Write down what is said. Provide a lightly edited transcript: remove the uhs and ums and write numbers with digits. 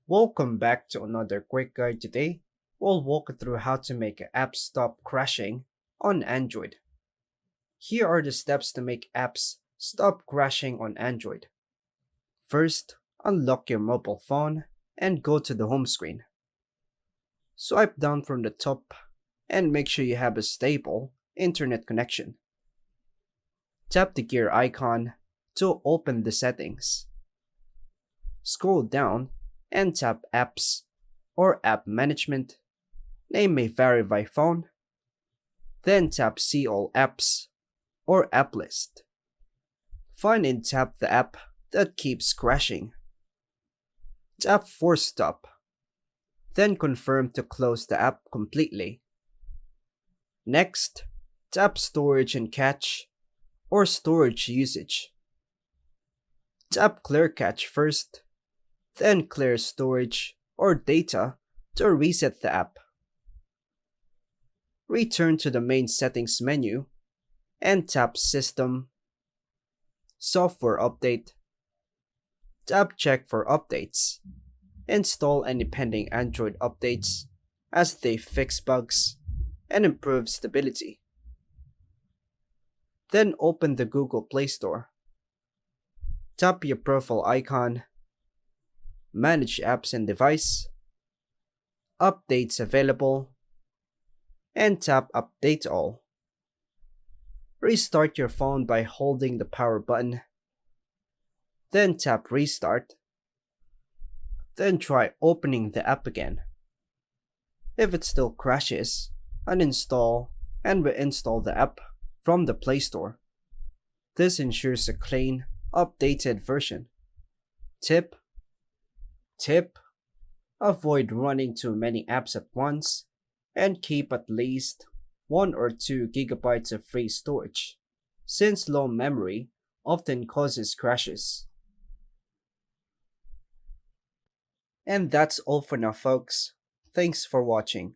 Welcome back to another quick guide. Today, we'll walk through how to make apps stop crashing on Android. Here are the steps to make apps stop crashing on Android. First, unlock your mobile phone and go to the home screen. Swipe down from the top and make sure you have a stable internet connection. Tap the gear icon to open the settings. Scroll down and tap Apps or App Management. Name may vary by phone. Then tap See All Apps or App List. Find and tap the app that keeps crashing. Tap Force Stop. Then confirm to close the app completely. Next, tap Storage and Cache or Storage Usage. Tap Clear Cache first, then clear storage or data to reset the app. Return to the main settings menu and tap System, Software Update. Tap Check for updates. Install any pending Android updates as they fix bugs and improve stability. Then open the Google Play Store. Tap your profile icon, Manage Apps and Device, Updates Available, and tap Update All. Restart your phone by holding the power button. Then tap Restart. Then try opening the app again. If it still crashes, uninstall and reinstall the app from the Play Store. This ensures a clean, updated version. Tip: Avoid running too many apps at once and keep at least 1 or 2 gigabytes of free storage, since low memory often causes crashes. And that's all for now, folks. Thanks for watching.